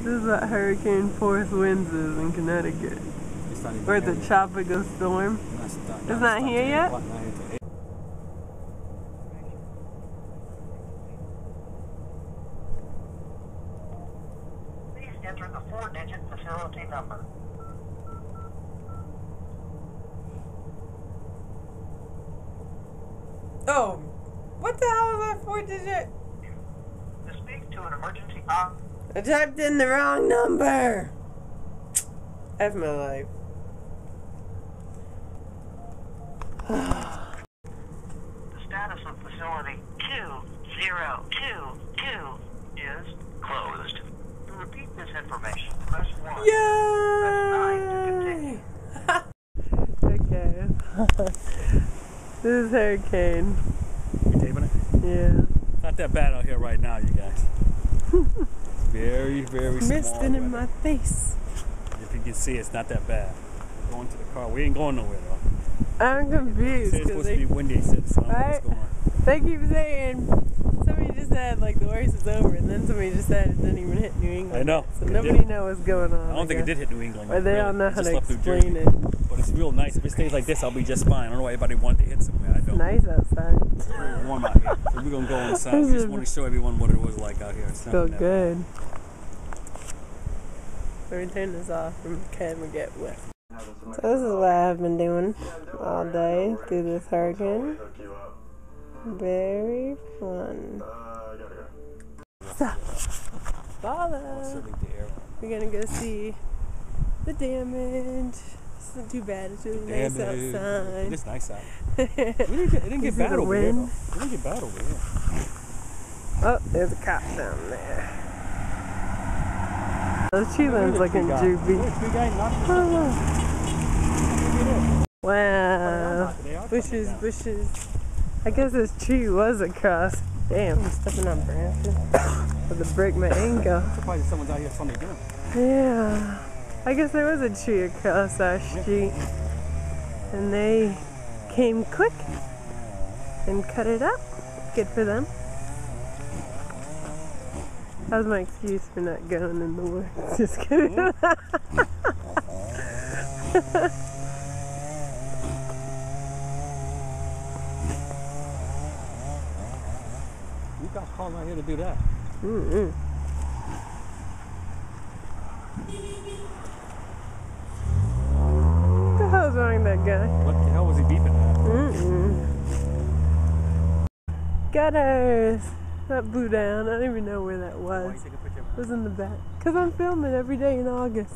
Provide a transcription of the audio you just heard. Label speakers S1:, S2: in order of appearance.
S1: This is what hurricane force winds is in Connecticut. Or the tropical storm. It's not here yet?
S2: Please enter the 4-digit facility number.
S1: Oh, what the hell is that 4-digit?
S2: To speak to an emergency
S1: I typed in the wrong number. F my life.
S2: The status of facility 2022 is closed. To repeat this information, press 1.
S1: Yay!
S2: Press 9 to continue.
S1: Okay. This is hurricane.
S3: You taping it?
S1: Yeah.
S3: Not that bad out here right now, you guys. Very, very small.
S1: Misting in my face.
S3: If you can see, it's not that bad. We're going to the car. We ain't going nowhere though.
S1: I'm confused.
S3: It's supposed to be windy. It said, so I don't know what's going on.
S1: They keep saying, somebody just said like the worst is over, and then somebody just said it didn't even hit New England.
S3: I know.
S1: So nobody knows what's going on.
S3: I don't think it did hit New England.
S1: Or they
S3: really.
S1: don't know how
S3: It just
S1: to
S3: left through
S1: explain
S3: Jersey.
S1: it.
S3: But it's real nice. If it stays like this, I'll be just fine. I don't know why everybody wanted to hit somewhere. I don't.
S1: Nice outside.
S3: It's very warm out here. So we're going to go inside. We just want to show everyone what it was like out here. It's
S1: Feel good. Let me turn this off from the camera get wet. So this is what I've been doing all day through this hurricane. Very fun. So, Vala. We're gonna go see the damage. It's not too bad. It's really nice outside.
S3: It is nice out. It didn't get bad over here. Though. It didn't get bad over here.
S1: Oh, there's a cop down there. Those tree limbs looking droopy. Wow. Bushes, bushes. I guess this tree was across. Damn, I'm stepping on branches. But to break my ankle.
S3: I'm surprised someone's out here Sunday dinner.
S1: Yeah. I guess there was a tree across our street. And they came quick and cut it up. Good for them. That was my excuse for not going in the woods. Just kidding.
S3: You got called out here to do that.
S1: Mm-mm. What the hell's wrong with that guy?
S3: What the hell was he beeping at?
S1: Gutters! That blew down. I don't even know where that was. It was in the back. Because I'm filming every day in August.